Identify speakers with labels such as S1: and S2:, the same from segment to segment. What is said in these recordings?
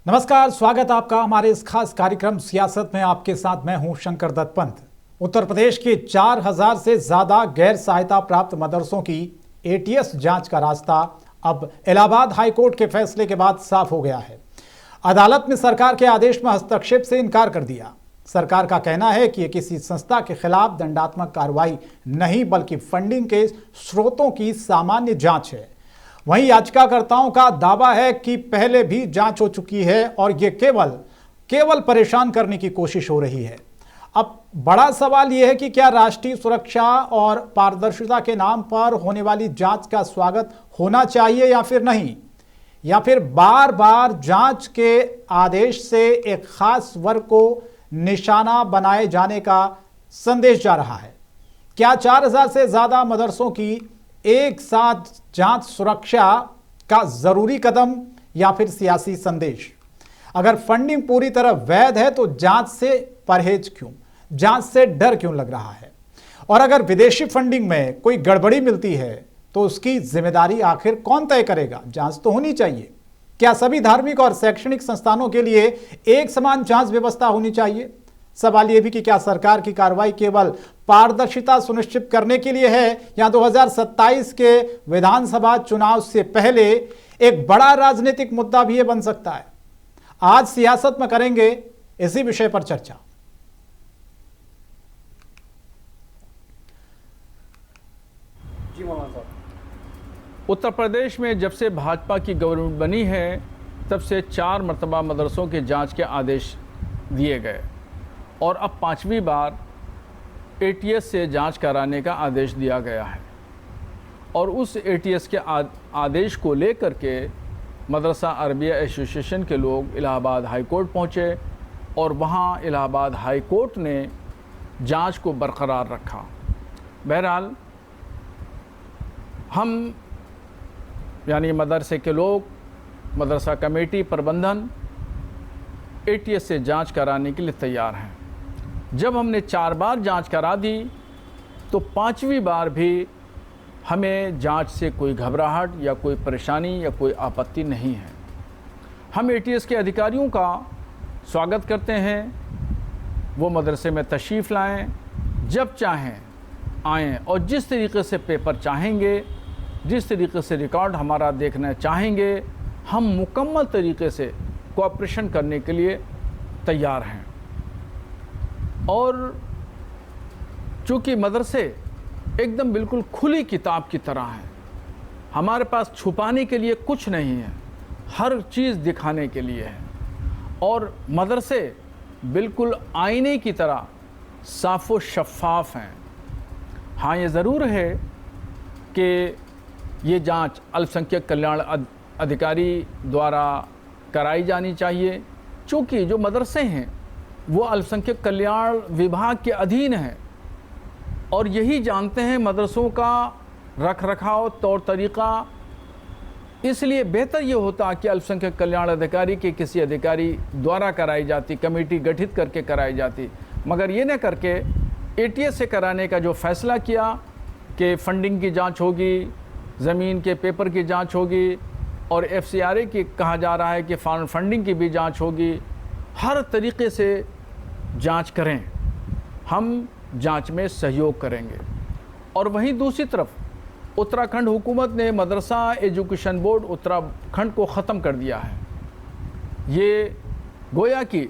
S1: नमस्कार, स्वागत आपका हमारे इस खास कार्यक्रम सियासत में। आपके साथ मैं हूं शंकर दत्त पंत। उत्तर प्रदेश के 4000 से ज्यादा गैर सहायता प्राप्त मदरसों की एटीएस जांच का रास्ता अब इलाहाबाद हाईकोर्ट के फैसले के बाद साफ हो गया है। अदालत ने सरकार के आदेश में हस्तक्षेप से इनकार कर दिया। सरकार का कहना है कि यह किसी संस्था के खिलाफ दंडात्मक कार्रवाई नहीं बल्कि फंडिंग के स्रोतों की सामान्य जांच है। वहीं याचिकाकर्ताओं का दावा है कि पहले भी जांच हो चुकी है और यह केवल परेशान करने की कोशिश हो रही है। अब बड़ा सवाल यह है कि क्या राष्ट्रीय सुरक्षा और पारदर्शिता के नाम पर होने वाली जांच का स्वागत होना चाहिए या फिर नहीं, या फिर बार बार जांच के आदेश से एक खास वर्ग को निशाना बनाए जाने का संदेश जा रहा है। क्या 4000 से ज्यादा मदरसों की एक साथ जांच सुरक्षा का जरूरी कदम या फिर सियासी संदेश? अगर फंडिंग पूरी तरह वैध है तो जांच से परहेज क्यों, जांच से डर क्यों लग रहा है? और अगर विदेशी फंडिंग में कोई गड़बड़ी मिलती है तो उसकी जिम्मेदारी आखिर कौन तय करेगा? जांच तो होनी चाहिए। क्या सभी धार्मिक और शैक्षणिक संस्थानों के लिए एक समान जांच व्यवस्था होनी चाहिए? सवाल यह भी कि क्या सरकार की कार्रवाई केवल पारदर्शिता सुनिश्चित करने के लिए है या 2027 के विधानसभा चुनाव से पहले एक बड़ा राजनीतिक मुद्दा भी ये बन सकता है? आज सियासत में करेंगे इसी विषय पर चर्चा।
S2: जी मौलाना साहब,
S3: उत्तर प्रदेश में जब से भाजपा की गवर्नमेंट बनी है तब से 4 मरतबा मदरसों के जांच के आदेश दिए गए और अब 5वीं बार एटीएस से जांच कराने का आदेश दिया गया है। और उस एटीएस के आदेश को लेकर के मदरसा अरबिया एसोसिएशन के लोग इलाहाबाद हाई कोर्ट पहुँचे और वहाँ इलाहाबाद हाई कोर्ट ने जांच को बरकरार रखा। बहरहाल हम यानी मदरसे के लोग, मदरसा कमेटी, प्रबंधन एटीएस से जांच कराने के लिए तैयार हैं। जब हमने 4 बार जांच करा दी तो 5वीं बार भी हमें जांच से कोई घबराहट या कोई परेशानी या कोई आपत्ति नहीं है। हम एटीएस के अधिकारियों का स्वागत करते हैं। वो मदरसे में तशरीफ़ लाएं, जब चाहें आएँ और जिस तरीके से पेपर चाहेंगे, जिस तरीके से रिकॉर्ड हमारा देखना चाहेंगे, हम मुकम्मल तरीके से कोऑपरेशन करने के लिए तैयार हैं। और चूँकि मदरसे एकदम बिल्कुल खुली किताब की तरह हैं, हमारे पास छुपाने के लिए कुछ नहीं है, हर चीज़ दिखाने के लिए है। और मदरसे बिल्कुल आईने की तरह साफ़ व शफ़ाफ़ हैं। हाँ, ये ज़रूर है कि ये जांच अल्पसंख्यक कल्याण अधिकारी द्वारा कराई जानी चाहिए, चूँकि जो मदरसे हैं वो अल्पसंख्यक कल्याण विभाग के अधीन हैं और यही जानते हैं मदरसों का रख रखाव, तौर तरीक़ा। इसलिए बेहतर ये होता कि अल्पसंख्यक कल्याण अधिकारी के किसी अधिकारी द्वारा कराई जाती, कमेटी गठित करके कराई जाती। मगर ये न करके एटीएस से कराने का जो फ़ैसला किया कि फ़ंडिंग की जांच होगी, ज़मीन के पेपर की जांच होगी और एफसीआरए की कहा जा रहा है कि फंडिंग की भी जांच होगी। हर तरीके से जांच करें, हम जांच में सहयोग करेंगे। और वहीं दूसरी तरफ उत्तराखंड हुकूमत ने मदरसा एजुकेशन बोर्ड उत्तराखंड को ख़त्म कर दिया है। ये गोया कि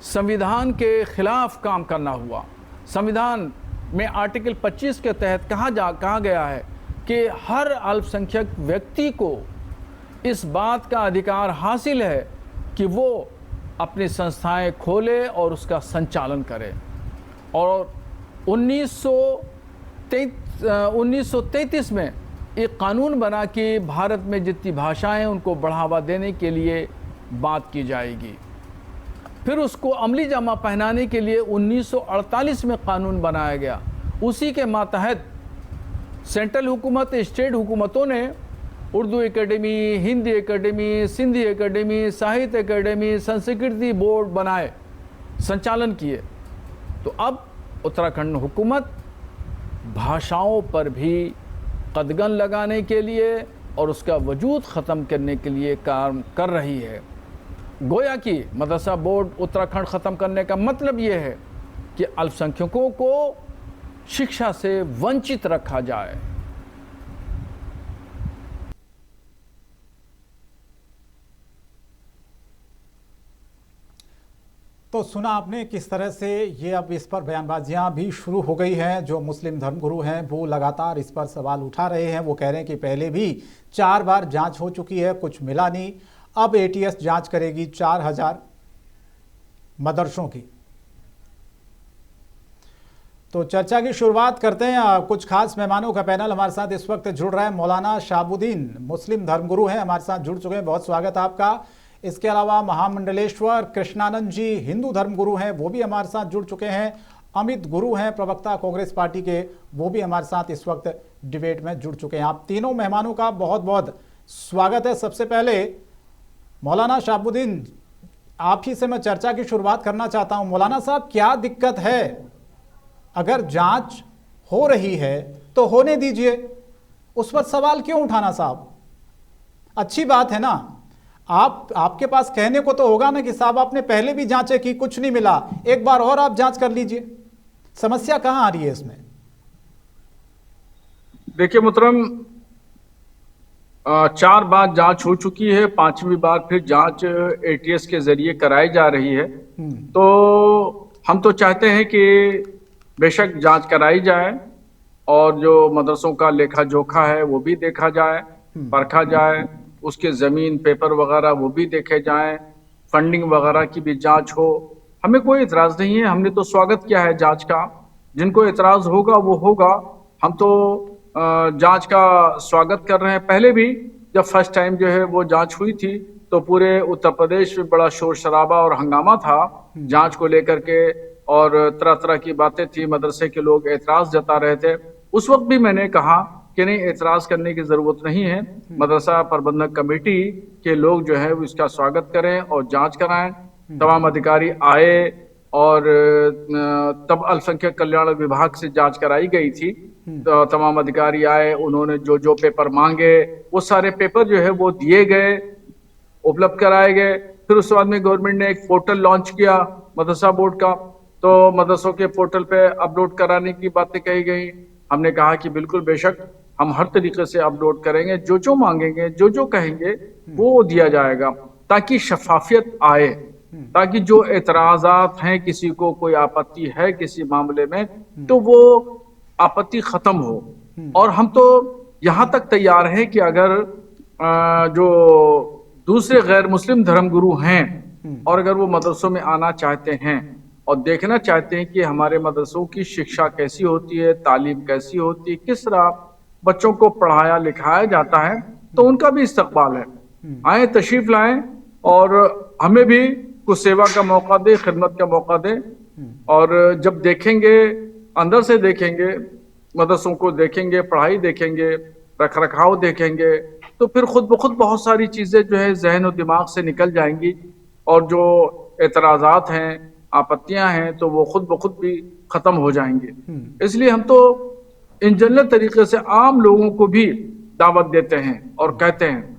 S3: संविधान के ख़िलाफ़ काम करना हुआ। संविधान में आर्टिकल 25 के तहत कहा गया है कि हर अल्पसंख्यक व्यक्ति को इस बात का अधिकार हासिल है कि वो अपनी संस्थाएं खोले और उसका संचालन करे। और 1933 में एक कानून बना कि भारत में जितनी भाषाएं उनको बढ़ावा देने के लिए बात की जाएगी। फिर उसको अमली जामा पहनाने के लिए 1948 में कानून बनाया गया। उसी के मातहत सेंट्रल हुकूमत, स्टेट हुकूमतों ने Urdu academy, Hindi academy, Sindhi academy, साहित्य एकेडमी, संस्कृति बोर्ड बनाए, संचालन किए। तो अब उत्तराखंड हुकूमत भाषाओं पर भी कदगन लगाने के लिए और उसका वजूद ख़त्म करने के लिए काम कर रही है। गोया कि मदरसा बोर्ड उत्तराखंड ख़त्म करने का मतलब ये है कि अल्पसंख्यकों को शिक्षा से वंचित रखा जाए।
S1: तो सुना आपने किस तरह से ये अब इस पर बयानबाजियां भी शुरू हो गई हैं। जो मुस्लिम धर्मगुरु हैं वो लगातार इस पर सवाल उठा रहे हैं। वो कह रहे हैं कि पहले भी 4 बार जांच हो चुकी है, कुछ मिला नहीं, अब एटीएस जांच करेगी 4000 मदरसों की। तो चर्चा की शुरुआत करते हैं। कुछ खास मेहमानों का पैनल हमारे साथ इस वक्त जुड़ रहा है। मौलाना शहाबुद्दीन मुस्लिम धर्मगुरु हैं, हमारे साथ जुड़ चुके हैं, बहुत स्वागत है आपका। इसके अलावा महामंडलेश्वर कृष्णानंद जी हिंदू धर्मगुरु हैं, वो भी हमारे साथ जुड़ चुके हैं। अमित गुरु हैं प्रवक्ता कांग्रेस पार्टी के, वो भी हमारे साथ इस वक्त डिबेट में जुड़ चुके हैं। आप तीनों मेहमानों का बहुत बहुत स्वागत है। सबसे पहले मौलाना शहाबुद्दीन, आप ही से मैं चर्चा की शुरुआत करना चाहता हूं। मौलाना साहब, क्या दिक्कत है? अगर जांच हो रही है तो होने दीजिए, उस पर सवाल क्यों उठाना साहब? अच्छी बात है ना। आपके पास कहने को तो होगा ना कि साहब आपने पहले भी जांचें की, कुछ नहीं मिला, एक बार और आप जांच कर लीजिए। समस्या कहां आ रही है इसमें?
S3: देखिए मुहतरम, 4 बार जांच हो चुकी है, 5वीं बार फिर जांच एटीएस के जरिए कराई जा रही है। तो हम तो चाहते हैं कि बेशक जांच कराई जाए और जो मदरसों का लेखा जोखा है वो भी देखा जाए, परखा जाए, उसके ज़मीन पेपर वगैरह वो भी देखे जाएं, फंडिंग वगैरह की भी जांच हो। हमें कोई इतराज़ नहीं है, हमने तो स्वागत किया है जांच का। जिनको इतराज़ होगा वो होगा, हम तो जांच का स्वागत कर रहे हैं। पहले भी जब फर्स्ट टाइम जो है वो जांच हुई थी तो पूरे उत्तर प्रदेश में बड़ा शोर शराबा और हंगामा था जांच को लेकर के, और तरह तरह की बातें थी, मदरसे के लोग एतराज़ जता रहे थे। उस वक्त भी मैंने कहा कि नहीं, एतराज़ करने की ज़रूरत नहीं है, मदरसा प्रबंधक कमेटी के लोग जो है वो इसका स्वागत करें और जांच कराएं। तमाम अधिकारी आए और तब अल्पसंख्यक कल्याण विभाग से जांच कराई गई थी। तो तमाम अधिकारी आए, उन्होंने जो जो पेपर मांगे वो सारे पेपर जो है वो दिए गए, उपलब्ध कराए गए। फिर उसके बाद में गवर्नमेंट ने एक पोर्टल लॉन्च किया मदरसा बोर्ड का, तो मदरसों के पोर्टल पे अपलोड कराने की बातें कही गई। हमने कहा कि बिल्कुल बेशक हम हर तरीके से अपलोड करेंगे, जो जो मांगेंगे, जो जो कहेंगे वो दिया जाएगा, ताकि शफाफियत आए, ताकि जो एतराज़ात हैं, किसी को कोई आपत्ति है किसी मामले में, तो वो आपत्ति खत्म हो। और हम तो यहाँ तक तैयार हैं कि अगर जो दूसरे गैर मुस्लिम धर्मगुरु हैं और अगर वो मदरसों में आना चाहते हैं और देखना चाहते हैं कि हमारे मदरसों की शिक्षा कैसी होती है, तालीम कैसी होती है, किस तरह बच्चों को पढ़ाया लिखाया जाता है, तो उनका भी इस्तकबाल है। आए, तशरीफ लाएं और हमें भी कुछ सेवा का मौका दे, खिदमत का मौका दे। और जब देखेंगे, अंदर से देखेंगे, मदरसों को देखेंगे, पढ़ाई देखेंगे, रख रखाव देखेंगे, तो फिर खुद ब खुद बहुत सारी चीज़ें जो है जहन और दिमाग से निकल जाएंगी, और जो एतराज़ात हैं, आपत्तियां हैं, तो वो खुद ब खुद भी ख़त्म हो जाएंगे। इसलिए हम तो इन जनरल तरीके से आम लोगों को भी दावत देते हैं और कहते हैं।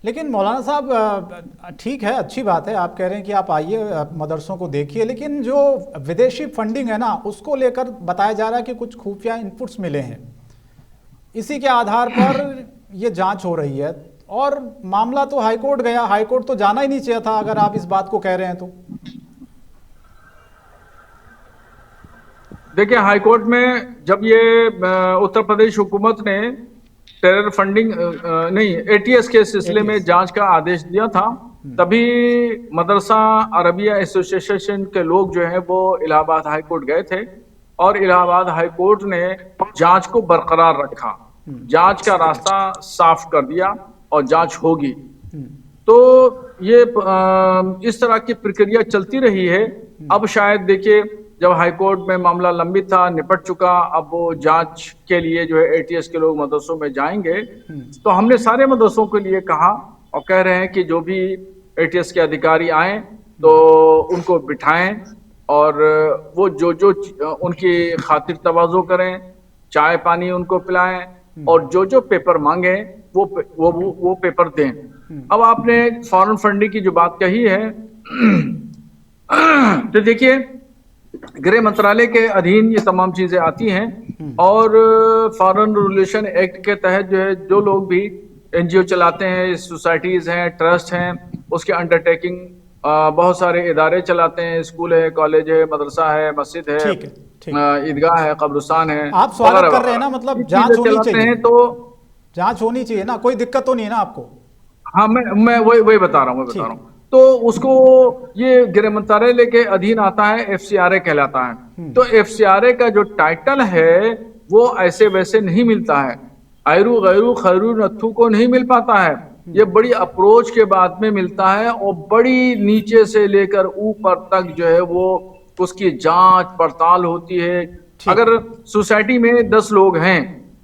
S1: लेकिन मौलाना साहब, ठीक है, अच्छी बात है, आप कह रहे हैं कि आप आइए, मदरसों को देखिए, लेकिन जो विदेशी फंडिंग है ना, उसको लेकर बताया जा रहा है कि कुछ खुफिया इनपुट्स मिले हैं, इसी के आधार पर ये जांच हो रही है। और मामला तो हाईकोर्ट गया, हाईकोर्ट तो जाना ही नहीं चाहिए था, अगर आप इस बात को कह रहे हैं तो।
S3: देखिए, हाईकोर्ट में जब ये उत्तर प्रदेश हुकूमत ने टेरर फंडिंग नहीं, एटीएस के सिलसिले में जांच का आदेश दिया था, तभी मदरसा अरबिया एसोसिएशन के लोग जो हैं वो इलाहाबाद हाईकोर्ट गए थे, और इलाहाबाद हाईकोर्ट ने जांच को बरकरार रखा, जांच का रास्ता साफ कर दिया और जांच होगी। तो ये इस तरह की प्रक्रिया चलती रही है। अब शायद देखिए, जब हाईकोर्ट में मामला लंबित था, निपट चुका, अब वो जांच के लिए जो है एटीएस के लोग मदरसों में जाएंगे। तो हमने सारे मदरसों के लिए कहा और कह रहे हैं कि जो भी एटीएस के अधिकारी आए तो उनको बिठाएं और वो जो जो उनकी खातिर तवाज़ो करें, चाय पानी उनको पिलाएं, और जो जो पेपर मांगे वो पेपर दें। अब आपने फॉरेन फंडिंग की जो बात कही है तो देखिए, गृह मंत्रालय के अधीन ये तमाम चीजें आती हैं और फॉरेन रिलेशन एक्ट के तहत जो है, जो लोग भी एनजीओ चलाते हैं, सोसाइटीज हैं, ट्रस्ट हैं, उसके अंडरटेकिंग बहुत सारे इदारे चलाते हैं, स्कूल है, कॉलेज है, मदरसा है, मस्जिद है, ईदगाह है, कब्रिस्तान है।
S1: आप स्वागत कर रहे हैं ना, मतलब जांच होनी चाहिए,
S3: तो
S1: जांच होनी चाहिए ना, कोई दिक्कत तो नहीं है ना आपको?
S3: हाँ, मैं वही बता रहा हूँ, तो उसको ये गृह मंत्रालय के अधीन आता है, एफसीआरए कहलाता है। तो एफसीआरए का जो टाइटल है वो ऐसे वैसे नहीं मिलता है, आयरू गैरू खैरू नत्थू को नहीं मिल पाता है। ये बड़ी अप्रोच के बाद में मिलता है और बड़ी नीचे से लेकर ऊपर तक जो है वो उसकी जांच पड़ताल होती है। अगर सोसाइटी में 10 लोग हैं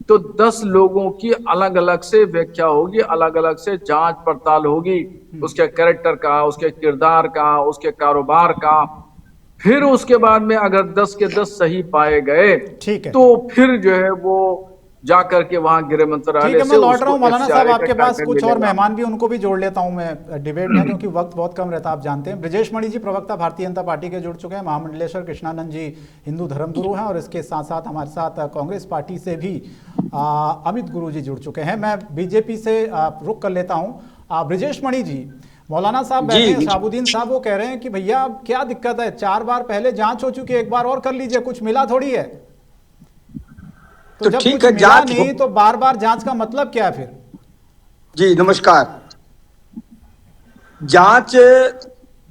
S3: तो 10 लोगों की अलग अलग से व्याख्या होगी, अलग अलग से जांच पड़ताल होगी, उसके कैरेक्टर का, उसके किरदार का, उसके कारोबार का। फिर उसके बाद में अगर 10 के 10 सही पाए गए तो फिर जो है वो जाकर के वहां गृह मंत्रालय से।
S1: मैं लौट रहा हूँ मौलाना साहब आपके पास, कुछ और मेहमान भी, उनको भी जोड़ लेता हूँ मैं डिबेट में, क्योंकि वक्त बहुत कम रहता है, आप जानते हैं। ब्रजेश मणि जी, प्रवक्ता भारतीय जनता पार्टी के, जुड़ चुके हैं। महामंडलेश्वर कृष्णानंद जी हिंदू धर्मगुरु हैं, और इसके साथ साथ हमारे साथ कांग्रेस पार्टी से भी अमित गुरु जी जुड़ चुके हैं। मैं बीजेपी से रुख कर लेता हूँ। ब्रजेश मणि जी, मौलाना साहब बैठे हैं, शहाबुद्दीन साहब वो कह रहे हैं कि भैया क्या दिक्कत है, 4 बार पहले जांच हो चुकी है, एक बार और कर लीजिए, कुछ मिला थोड़ी है। तो जब ठीक है, जांच नहीं तो बार बार जांच का मतलब क्या है फिर?
S4: जी नमस्कार। जांच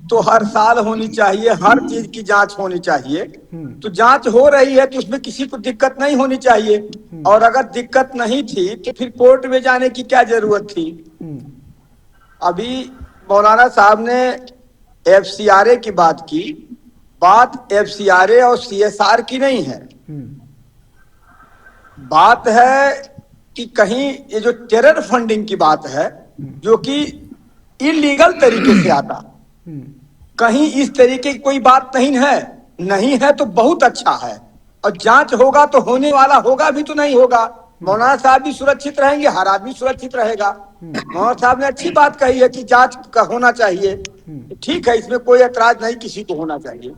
S4: तो हर साल होनी चाहिए, हर चीज की जांच होनी चाहिए। तो जांच हो रही है तो उसमें किसी को दिक्कत नहीं होनी चाहिए, और अगर दिक्कत नहीं थी तो फिर कोर्ट में जाने की क्या जरूरत थी? अभी मौलाना साहब ने एफसीआरए की बात की, बात एफसीआरए और सीएसआर की नहीं है। बात है कि कहीं ये जो टेरर फंडिंग की बात है, जो कि इलीगल तरीके से आता, कहीं इस तरीके की कोई बात नहीं है तो बहुत अच्छा है। और जांच होगा तो होने वाला होगा भी, तो नहीं होगा। मौलाना साहब भी सुरक्षित रहेंगे, हर आदमी सुरक्षित रहेगा। मौलाना साहब ने अच्छी बात कही है कि जांच का होना चाहिए, ठीक है, इसमें कोई ऐतराज नहीं, किसी को होना चाहिए।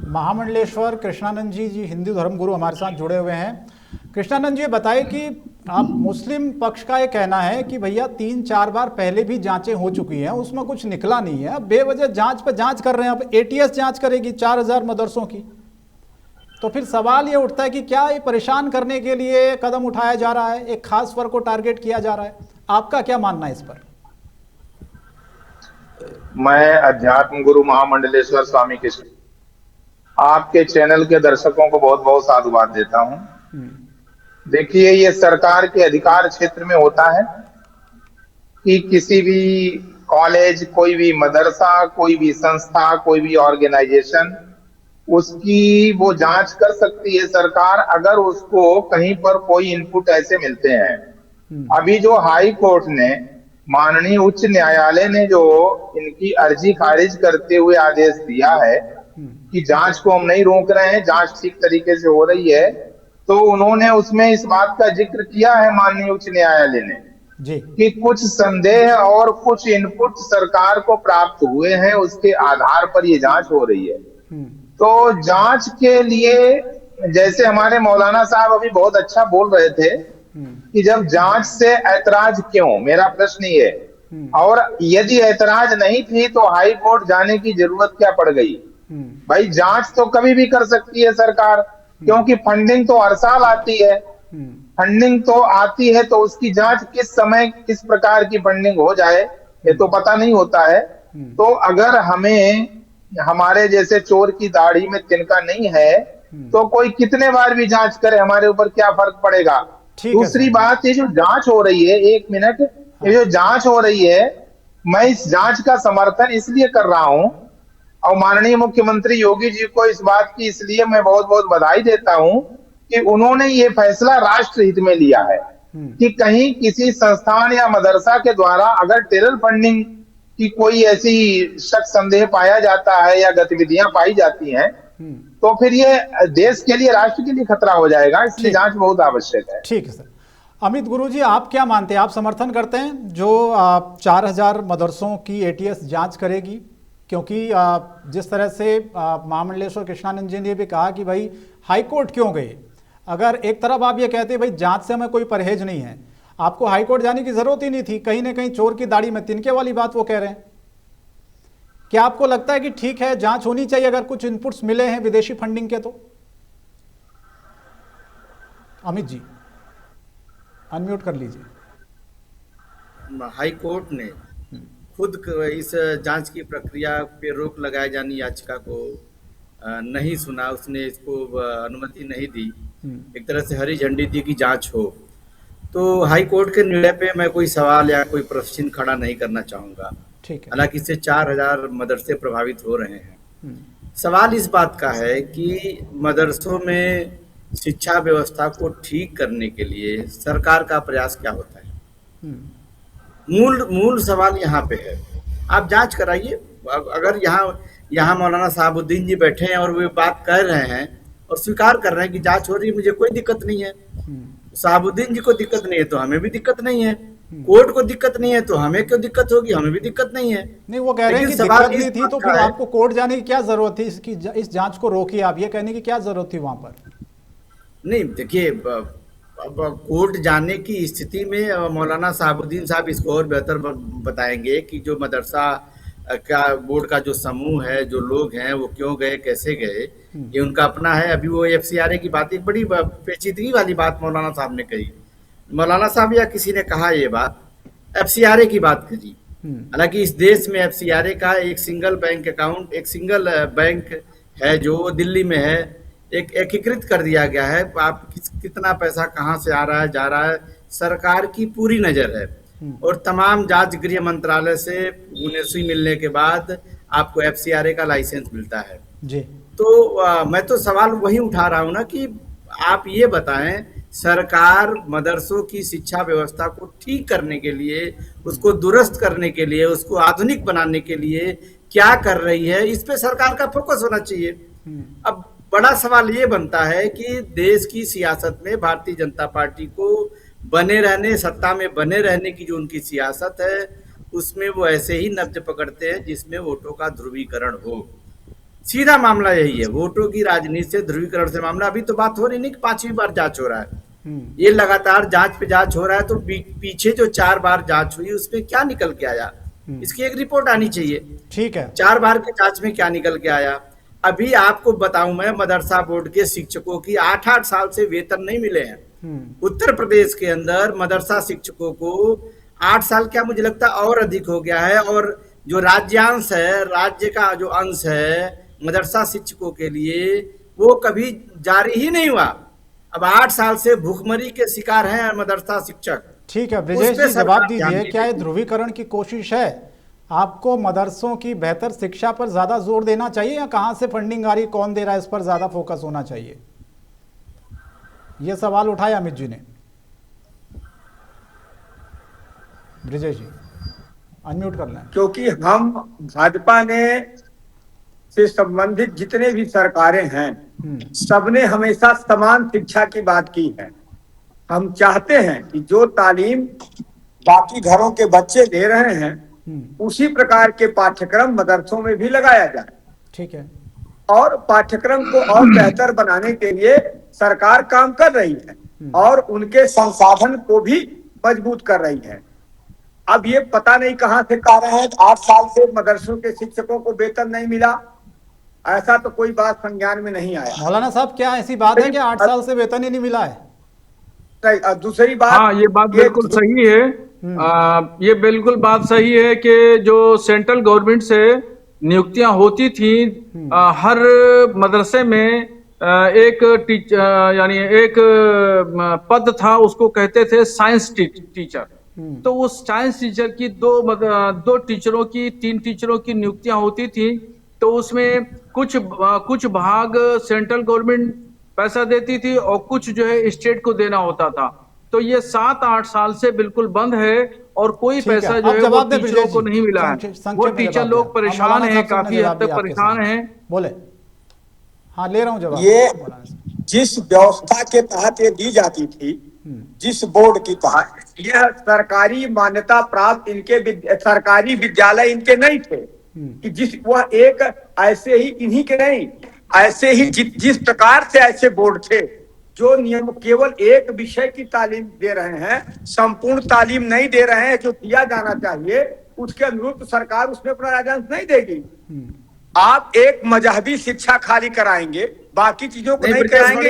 S1: महामंडलेश्वर कृष्णानंद जी हिंदू धर्मगुरु हमारे साथ जुड़े हुए हैं। कृष्णानंद जी बताइए कि आप, मुस्लिम पक्ष का ये कहना है कि भैया 3-4 बार पहले भी जांचें हो चुकी हैं, उसमें कुछ निकला नहीं है, अब बेवजह जांच पे जांच कर रहे हैं। अब एटीएस जांच करेगी 4000 मदरसों की, तो फिर सवाल ये उठता है कि क्या ये परेशान करने के लिए कदम उठाया जा रहा है, एक खास वर्ग को टारगेट किया जा रहा है? आपका क्या मानना है इस पर?
S5: मैं अध्यात्म गुरु महामंडलेश्वर स्वामी कृष्ण आपके चैनल के दर्शकों को बहुत बहुत साधुवाद देता हूं। देखिए, ये सरकार के अधिकार क्षेत्र में होता है कि किसी भी कॉलेज, कोई भी मदरसा, कोई भी संस्था, कोई भी ऑर्गेनाइजेशन, उसकी वो जांच कर सकती है सरकार, अगर उसको कहीं पर कोई इनपुट ऐसे मिलते हैं। अभी जो हाई कोर्ट ने, माननीय उच्च न्यायालय ने जो इनकी अर्जी खारिज करते हुए आदेश दिया है कि जांच को हम नहीं रोक रहे हैं, जांच ठीक तरीके से हो रही है, तो उन्होंने उसमें इस बात का जिक्र किया है, माननीय उच्च न्यायालय ने, कि कुछ संदेह और कुछ इनपुट सरकार को प्राप्त हुए हैं, उसके आधार पर ये जांच हो रही है। तो जांच के लिए, जैसे हमारे मौलाना साहब अभी बहुत अच्छा बोल रहे थे कि जब जांच से ऐतराज क्यों, मेरा प्रश्न ये है, और यदि ऐतराज नहीं थी तो हाई कोर्ट जाने की जरूरत क्या पड़ गई? भाई, जांच तो कभी भी कर सकती है सरकार, क्योंकि फंडिंग तो हर साल आती है। फंडिंग तो आती है तो उसकी जांच किस समय, किस प्रकार की फंडिंग हो जाए, ये तो पता नहीं होता है। तो अगर हमें, हमारे जैसे चोर की दाढ़ी में तिनका नहीं है, तो कोई कितने बार भी जांच करे, हमारे ऊपर क्या फर्क पड़ेगा? दूसरी बात, ये जो जांच हो रही है, 1 मिनट, ये जो जांच हो रही है, मैं इस जांच का समर्थन इसलिए कर रहा हूं, और माननीय मुख्यमंत्री योगी जी को इस बात की इसलिए मैं बहुत बहुत बधाई देता हूं कि उन्होंने ये फैसला राष्ट्र हित में लिया है कि कहीं किसी संस्थान या मदरसा के द्वारा अगर टेरर फंडिंग की कोई ऐसी शक संदेह पाया जाता है या गतिविधियां पाई जाती हैं, तो फिर ये देश के लिए, राष्ट्र के लिए खतरा हो जाएगा, इसलिए जांच बहुत आवश्यक है।
S1: ठीक है सर। अमित गुरुजी, आप क्या मानते हैं, आप समर्थन करते हैं जो 4000 मदरसों की एटीएस जांच करेगी? क्योंकि जिस तरह से महामंडलेश्वर कृष्णानंद जी ने भी कहा कि भाई हाई कोर्ट क्यों गए, अगर एक तरफ आप ये कहते हैं भाई जांच से हमें कोई परहेज नहीं है, आपको हाई कोर्ट जाने की जरूरत ही नहीं थी, कहीं ना कहीं चोर की दाढ़ी में तिनके वाली बात वो कह रहे हैं। क्या आपको लगता है कि ठीक है जांच होनी चाहिए अगर कुछ इनपुट्स मिले हैं विदेशी फंडिंग के? तो अमित जी अनम्यूट कर लीजिए।
S6: हाई कोर्ट ने खुद इस जांच की प्रक्रिया पे रोक लगाए जाने याचिका को नहीं सुना, उसने इसको अनुमति नहीं दी, एक तरह से हरी झंडी दी कि जांच हो। तो हाई कोर्ट के निर्णय पे मैं कोई सवाल या कोई प्रश्न खड़ा नहीं करना चाहूँगा।
S1: ठीक है।
S6: हालांकि इससे 4000 मदरसे प्रभावित हो रहे हैं। सवाल इस बात का है कि मदरसों में शिक्षा व्यवस्था को ठीक करने के लिए सरकार का प्रयास क्या होता है। मूल सवाल यहाँ पे है। आप जांच कराइए। अगर यहाँ मौलाना साहबुद्दीन जी बैठे हैं और वे बात कर रहे हैं और स्वीकार कर रहे हैं कि जांच हो रही है, मुझे कोई दिक्कत नहीं है। साहबुद्दीन जी को दिक्कत नहीं है तो हमें भी दिक्कत नहीं है, कोर्ट को दिक्कत नहीं है तो हमें क्यों दिक्कत होगी, हमें भी दिक्कत नहीं है।
S1: नहीं, वो कह रहे हैं कि दिक्कत नहीं थी तो फिर आपको कोर्ट जाने की क्या जरूरत थी, इस जांच को रोकिए, आप ये कहने की क्या जरूरत थी वहां पर? नहीं,
S6: देखिए, अब कोर्ट जाने की स्थिति में मौलाना साहबुद्दीन साहब इसको और बेहतर बताएंगे कि जो मदरसा का बोर्ड का जो समूह है, जो लोग हैं, वो क्यों गए, कैसे गए, ये उनका अपना है। अभी वो FCRA की बात, एक बड़ी पेचीदगी वाली बात मौलाना साहब ने कही। मौलाना साहब या किसी ने कहा ये बात, FCRA की बात करी। हालांकि इस देश में FCRA का एक सिंगल बैंक अकाउंट, एक सिंगल बैंक है जो दिल्ली में है, एक एकीकृत कर दिया गया है। आप कितना पैसा कहाँ से आ रहा है, जा रहा है, सरकार की पूरी नजर है। और तमाम जांच गृह मंत्रालय से मुनस्वी मिलने के बाद आपको FCRA का लाइसेंस मिलता है
S1: जी।
S6: तो मैं तो सवाल वही उठा रहा हूँ ना कि आप ये बताएं, सरकार मदरसों की शिक्षा व्यवस्था को ठीक करने के लिए, उसको दुरुस्त करने के लिए, उसको आधुनिक बनाने के लिए क्या कर रही है, इस पे सरकार का फोकस होना चाहिए। अब बड़ा सवाल ये बनता है कि देश की सियासत में भारतीय जनता पार्टी को बने रहने, सत्ता में बने रहने की जो उनकी सियासत है, उसमें वो ऐसे ही नब्ज पकड़ते हैं जिसमें वोटों का ध्रुवीकरण हो। सीधा मामला यही है, वोटों की राजनीति से, ध्रुवीकरण से मामला। अभी तो बात हो रही नहीं कि 5वीं बार जांच हो रहा है, ये लगातार जांच पे जांच हो रहा है। तो पीछे जो 4 बार जांच हुई उसमें क्या निकल के आया, इसकी एक रिपोर्ट आनी चाहिए।
S1: ठीक है,
S6: 4 बार के जांच में क्या निकल के आया। अभी आपको बताऊं, मैं मदरसा बोर्ड के शिक्षकों की 8-8 साल से वेतन नहीं मिले हैं। उत्तर प्रदेश के अंदर मदरसा शिक्षकों को 8 साल, क्या मुझे लगता है और अधिक हो गया है। और जो राज्यांश है, राज्य का जो अंश है मदरसा शिक्षकों के लिए, वो कभी जारी ही नहीं हुआ। अब 8 साल से भूखमरी के शिकार हैं मदरसा शिक्षक।
S1: ठीक है ब्रिजेश जी, जवाब दीजिए, क्या ये ध्रुवीकरण की कोशिश है? आपको मदरसों की बेहतर शिक्षा पर ज्यादा जोर देना चाहिए या कहां से फंडिंग आ रही, कौन दे रहा है, इस पर ज्यादा फोकस होना चाहिए? ये सवाल उठाया अमित जी ने। ब्रिजेश जी अनम्यूट कर लें।
S4: क्योंकि हम भाजपा ने से संबंधित जितने भी सरकारें हैं, सबने हमेशा समान शिक्षा की बात की है। हम चाहते हैं कि जो तालीम बाकी घरों के बच्चे दे रहे हैं, उसी प्रकार के पाठ्यक्रम मदरसों में भी लगाया जाए।
S1: ठीक है।
S4: और पाठ्यक्रम को और बेहतर बनाने के लिए सरकार काम कर रही है और उनके संसाधन को भी मजबूत कर रही है। अब ये पता नहीं कहां से कह रहे हैं 8 साल से मदरसों के शिक्षकों को वेतन नहीं मिला, ऐसा तो कोई बात संज्ञान में नहीं आया।
S1: मौलाना साहब, क्या ऐसी बात है कि 8 साल से वेतन ही नहीं मिला है?
S4: दूसरी बात,
S3: हाँ, ये बात बिल्कुल सही है। ये बिल्कुल बात सही है कि जो सेंट्रल गवर्नमेंट से नियुक्तियां होती थी, हर मदरसे में एक यानी एक पद था, उसको कहते थे साइंस टीचर। तो उस साइंस टीचर की 2 टीचरों की, 3 टीचरों की नियुक्तियां होती थी। तो उसमें कुछ भाग सेंट्रल गवर्नमेंट पैसा देती थी और कुछ जो है स्टेट को देना होता था। तो ये 7-8 साल से बिल्कुल बंद है और कोई पैसा जो है वो टीचरों को नहीं मिला है। वो टीचर लोग परेशान हैं, काफी हद तक परेशान हैं।
S1: बोले। हाँ, ले रहा हूँ जवाब।
S4: ये जिस व्यवस्था के तहत ये दी जाती थी, जिस बोर्ड की यह सरकारी मान्यता प्राप्त सरकारी विद्यालय इनके नहीं थे कि वह एक ऐसे ही इन्हीं के नहीं, ऐसे ही जिस प्रकार से ऐसे बोर्ड थे जो नियम केवल एक विषय की तालीम दे रहे हैं, संपूर्ण तालीम नहीं दे रहे हैं जो दिया जाना चाहिए, उसके अनुरूप सरकार उसमें अपना राजस्व नहीं देगी। आप एक मजहबी शिक्षा खाली कराएंगे, बाकी चीजों को नहीं कराएंगे।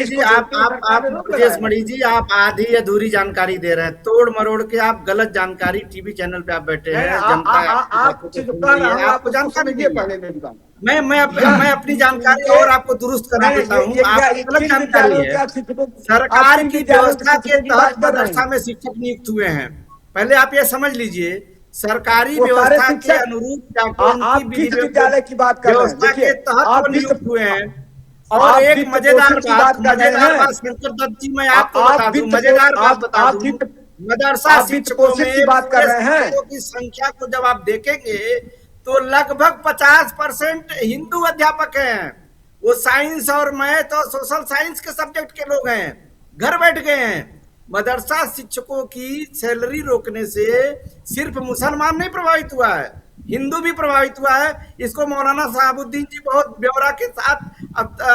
S6: ब्रजेश मणि जी, आप आधी अधूरी जानकारी दे रहे हैं, तोड़ मरोड़ के आप गलत जानकारी टीवी चैनल पे आप बैठे हैं। आपको जानकारी दिए पहले मैं अपनी जानकारी और आपको दुरुस्त करा देता हूँ। आपको गलत जानकारी है। सरकार की व्यवस्था के तहत मदरसा में शिक्षक नियुक्त हुए हैं, पहले आप ये समझ लीजिए। सरकारी व्यवस्था के अनुरूप
S4: विद्यालय की बात कर
S6: व्यवस्था के तहत नियुक्त हुए हैं। और एक मजेदार बात शंकर दत्त जी, मैं आपको बता दूं, मजेदार बात बता दूं, मदरसा शिक्षकों में
S4: बात कर रहे हैं
S6: की संख्या को जब आप देखेंगे तो लगभग 50% हिंदू अध्यापक हैं। वो साइंस और मैथ और सोशल साइंस के सब्जेक्ट के लोग हैं, घर बैठ गए हैं। मदरसा शिक्षकों की सैलरी रोकने से सिर्फ मुसलमान नहीं प्रभावित हुआ है, हिंदू भी प्रभावित हुआ है। इसको मौलाना साहबुद्दीन जी बहुत ब्यौरा के साथ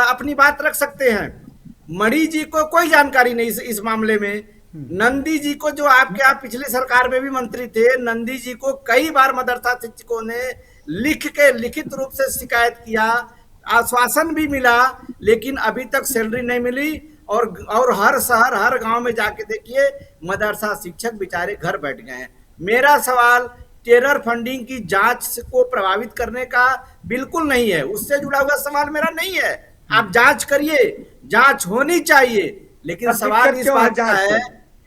S6: अपनी बात रख सकते हैं। मणि जी को कोई जानकारी नहीं इस मामले में। नंदी जी को, जो आपके यहाँ पिछली सरकार में भी मंत्री थे, नंदी जी को कई बार मदरसा शिक्षकों ने लिखित रूप से शिकायत किया, आश्वासन भी मिला, लेकिन अभी तक सैलरी नहीं मिली। और हर शहर हर गांव में जाके देखिए, मदरसा शिक्षक बेचारे घर बैठ गए हैं। मेरा सवाल टेरर फंडिंग की जांच को प्रभावित करने का बिल्कुल नहीं है, उससे जुड़ा हुआ सवाल मेरा नहीं है। आप जांच करिए, जांच होनी चाहिए, लेकिन सवाल इस बात का है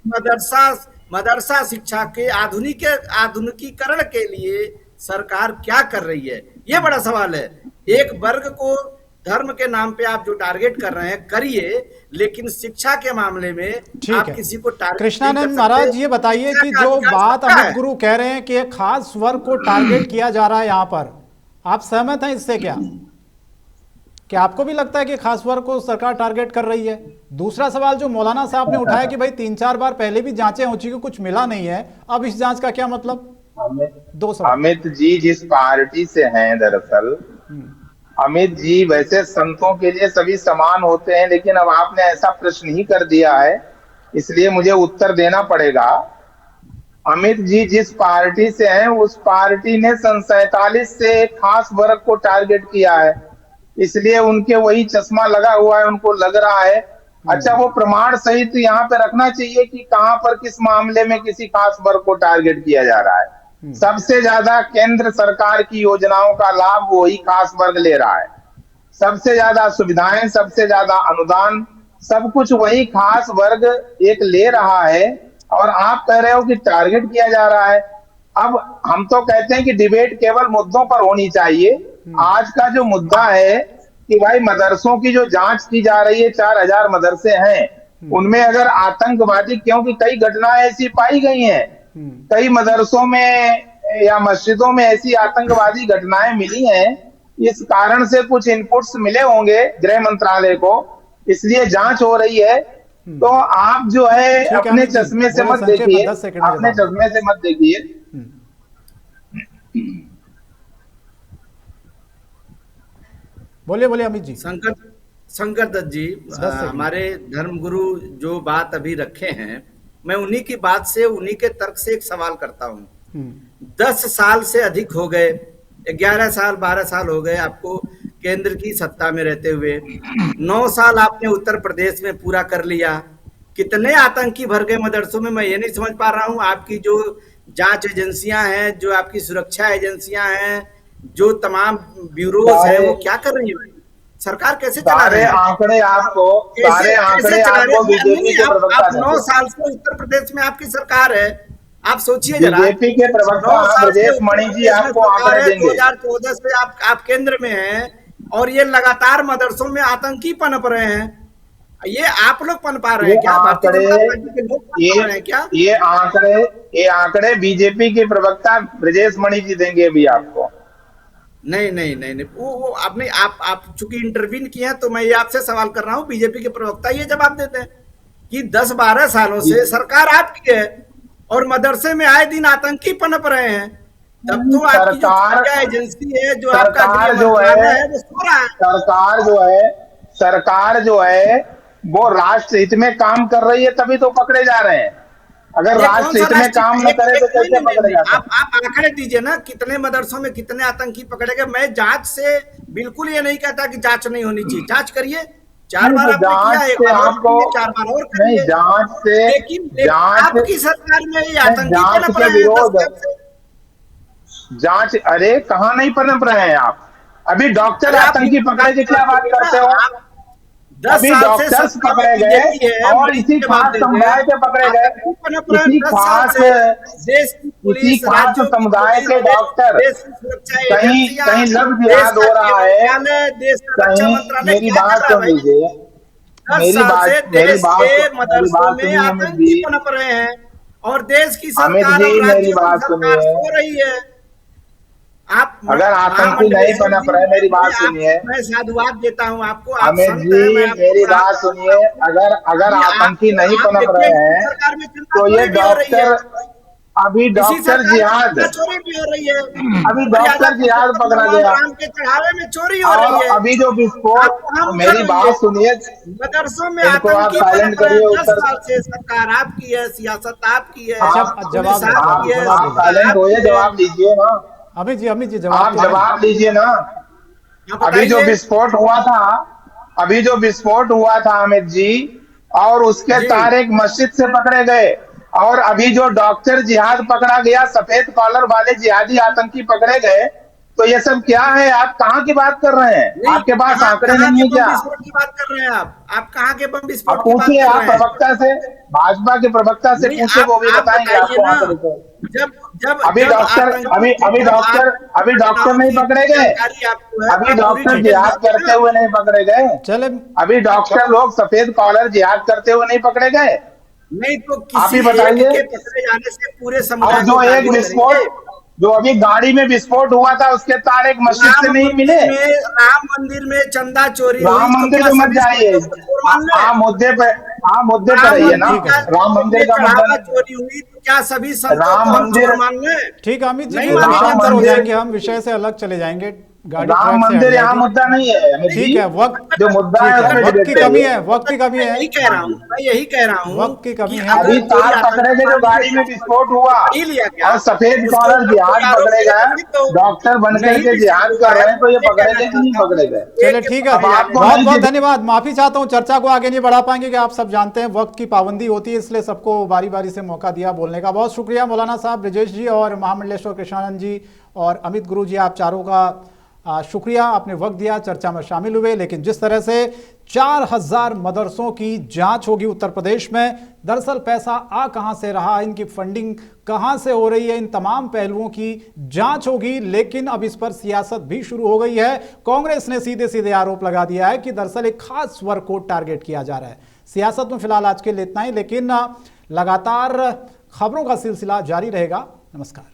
S6: मदरसा शिक्षा के आधुनिकीकरण के लिए सरकार क्या कर रही है, ये बड़ा सवाल है। एक वर्ग को धर्म के नाम पे आप जो टारगेट कर रहे हैं करिए, लेकिन शिक्षा के मामले में आप किसी को टारगेट।
S1: कृष्णानंद महाराज, ये बताइए कि जो बात अमित गुरु कह रहे हैं कि एक खास वर्ग को टारगेट किया जा रहा है यहाँ पर, आप सहमत हैं इससे? क्या आपको भी लगता है कि खास वर्ग को सरकार टारगेट कर रही है? दूसरा सवाल जो मौलाना साहब ने उठाया कि भाई 3-4 बार पहले भी जांचें हो चुकी, कुछ मिला नहीं है, अब इस जांच का क्या मतलब? दो सवाल।
S5: अमित जी जिस पार्टी से हैं, दरअसल अमित जी वैसे संतों के लिए सभी समान होते हैं, लेकिन अब आपने ऐसा प्रश्न ही कर दिया है, इसलिए मुझे उत्तर देना पड़ेगा। अमित जी जिस पार्टी से हैं, उस पार्टी ने सन 47 से एक खास वर्ग को टारगेट किया है, इसलिए उनके वही चश्मा लगा हुआ है, उनको लग रहा है। अच्छा, वो प्रमाण सहित तो यहाँ पे रखना चाहिए कि कहां पर किस मामले में किसी खास वर्ग को टारगेट किया जा रहा है। सबसे ज्यादा केंद्र सरकार की योजनाओं का लाभ वही खास वर्ग ले रहा है, सबसे ज्यादा सुविधाएं, सबसे ज्यादा अनुदान, सब कुछ वही खास वर्ग एक ले रहा है, और आप कह रहे हो कि टारगेट किया जा रहा है। अब हम तो कहते हैं कि डिबेट केवल मुद्दों पर होनी चाहिए। आज का जो मुद्दा है कि भाई मदरसों की जो जांच की जा रही है, 4000 मदरसे हैं, उनमें अगर आतंकवादी, क्योंकि कई घटनाएं ऐसी पाई गई हैं, कई मदरसों में या मस्जिदों में ऐसी आतंकवादी घटनाएं मिली हैं, इस कारण से कुछ इनपुट्स मिले होंगे गृह मंत्रालय को, इसलिए जांच हो रही है। तो आप जो है अपने चश्मे से मत देखिए, अपने चश्मे से मत देखिए।
S1: बोलिए बोलिए अमित जी।
S6: शंकर दत्त जी, हमारे धर्मगुरु जो बात अभी रखे हैं, मैं उन्हीं की बात से, उन्हीं के तर्क से एक सवाल करता हूं। 10 साल से अधिक हो गए, 11 साल 12 साल हो गए आपको केंद्र की सत्ता में रहते हुए। 9 साल आपने उत्तर प्रदेश में पूरा कर लिया। कितने आतंकी भर गए मदरसों में, मैं ये नहीं समझ पा रहा हूँ। आपकी जो जांच एजेंसियां हैं, जो आपकी सुरक्षा एजेंसियां हैं, जो तमाम ब्यूरोज हैं, वो क्या कर रही है? सरकार कैसे चला रहे हैं?
S5: सारे आंकड़े आपको बीजेपी के प्रवक्ता,
S6: आप 9 साल से उत्तर प्रदेश में आपकी सरकार है, आप सोचिए जरा।
S5: बीजेपी के प्रवक्ता ब्रजेश मणि जी आपको आंकड़े देंगे।
S6: 2014 से आप केंद्र में हैं, और ये लगातार मदरसों में आतंकी पनप रहे हैं। ये आप लोग पनपा रहे हैं क्या?
S5: ये आंकड़े बीजेपी के प्रवक्ता ब्रजेश मणि जी देंगे अभी आपको।
S6: नहीं, वो आपने आप चूंकि इंटरवीन किए हैं, तो मैं ये आपसे सवाल कर रहा हूँ, बीजेपी के प्रवक्ता ये जवाब देते हैं कि 10-12 सालों से सरकार आपकी है और मदरसे में आए दिन आतंकी पनप रहे हैं, तब तो आपकी जो खुफिया एजेंसी है, जो आपका गृह मंत्रालय है, वो सो रहा है।
S5: सरकार जो है वो राष्ट्र हित में काम कर रही है, तभी तो पकड़े जा रहे हैं। अगर राष्ट्र हित में काम न करे तो कैसे पकड़े जाते हैं?
S6: आप आंकड़े दीजिए ना, कितने मदरसों में कितने आतंकी पकड़े गए। मैं जांच से बिल्कुल ये नहीं कहता कि जांच नहीं होनी चाहिए, जांच करिए। 4 बार आपने किया, आपको 4 बार और करिए।
S5: जांच से,
S6: लेकिन आपकी सरकार में ये आतंकी पनप रहे हैं।
S5: जांच, अरे कहाँ नहीं पनप रहे हैं आप? अभी डॉक्टर आतंकी पकड़े की क्या बात करते हो? अभी डॉक्टर्स पकड़े गए और इसी खास समुदाय के पकड़े गए, इसी खास समुदाय के डॉक्टर। कहीं लफ्ज याद हो रहा है, कहीं मेरी बात सुन लीजिए, मेरी
S6: मदरसों में आतंकी पनप रहे हैं और देश की सरकार
S5: मेरी बात सुनिए,
S6: हो रही है। आप
S5: अगर आतंकी नहीं पनप रहे, मेरी बात सुनिए,
S6: मैं साधुवाद देता हूँ आपको।
S5: अमित जी मेरी बात सुनिए, अगर आतंकी नहीं पनप रहे हैं तो ये डॉक्टर, अभी डॉक्टर जिहाद, अभी डॉक्टर जिहाद पकड़ा गया
S6: के चढ़ावे में चोरी हो रही है।
S5: अभी जो विस्फोट, मेरी बात सुनिए,
S6: मदरसों में
S5: इनको आप साइलेंट करिए।
S6: 10 साल से सरकार आपकी है, सियासत आपकी है।
S5: आप साइलेंट होइए, जवाब दीजिए ना।
S1: अमित जी
S5: आप जवाब दीजिए ना। अभी जो विस्फोट हुआ था अमित जी, और उसके तार एक मस्जिद से पकड़े गए, और अभी जो डॉक्टर जिहाद पकड़ा गया, सफेद कॉलर वाले जिहादी आतंकी पकड़े गए, तो ये सब क्या है? आप कहाँ की बात कर रहे हैं? आपके पास आंकड़े नहीं है क्या?
S6: की बात कर रहे हैं आप कहाँ के बम विस्फोट
S5: की बात कर रहे हैं? आप प्रवक्ता से, भाजपा के प्रवक्ता से पूछे, वो भी बताएंगे आपको आंकड़े को। अभी डॉक्टर नहीं पकड़े गए, अभी डॉक्टर जिहाद करते हुए नहीं पकड़े गए,
S1: चले
S5: अभी डॉक्टर लोग सफेद कॉलर जिहाद करते हुए नहीं पकड़े गए।
S6: नहीं तो
S5: आप ही बताइए।
S6: पकड़े जाने से पूरे समुदाय,
S5: जो एक विस्फोट, जो अभी गाड़ी में विस्फोट हुआ था, उसके तार एक मस्जिद से नहीं मिले।
S6: राम मंदिर में चंदा चोरी,
S5: राम मंदिर में मत जाइए, मुद्दे पे रहिए ना। राम मंदिर का मुद्दा
S6: चोरी हुई तो क्या सभी
S5: राम मंदिर,
S1: ठीक है अमित जी, अंतर हो जाएंगे, हम विषय से अलग चले जाएंगे।
S5: राम मंदिर यहाँ मुद्दा नहीं है।
S1: ठीक है, वक्त
S5: जो मुद्दा है उसमें
S1: वक्त की कमी है, वक्त की कमी है,
S6: मैं यही कह रहा हूँ
S1: वक्त की कमी है।
S5: अभी तार पकड़े गए जो गाड़ी में विस्फोट हुआ, और सफेद कॉलर जिहाद पकड़े गए, डॉक्टर बन करके जिहाद कर रहे हैं, तो ये पकड़े गए कि नहीं पकड़े गए?
S1: चलिए ठीक है, बहुत बहुत धन्यवाद। माफी चाहता हूँ, चर्चा को आगे नहीं बढ़ा पाएंगे कि आप सब जानते हैं वक्त की पाबंदी होती है, इसलिए सबको बारी बारी से मौका दिया बोलने का। बहुत शुक्रिया मौलाना साहब, ब्रजेश जी और महामंडलेश्वर कृष्णानंद जी और अमित गुरु जी, आप चारों का शुक्रिया, आपने वक्त दिया, चर्चा में शामिल हुए। लेकिन जिस तरह से 4000 मदरसों की जांच होगी उत्तर प्रदेश में, दरअसल पैसा आ कहां से रहा, इनकी फंडिंग कहां से हो रही है, इन तमाम पहलुओं की जांच होगी। लेकिन अब इस पर सियासत भी शुरू हो गई है। कांग्रेस ने सीधे सीधे आरोप लगा दिया है कि दरअसल एक खास वर्ग को टारगेट किया जा रहा है। सियासत में फिलहाल आज के लिए इतना ही, लेकिन लगातार खबरों का सिलसिला जारी रहेगा। नमस्कार।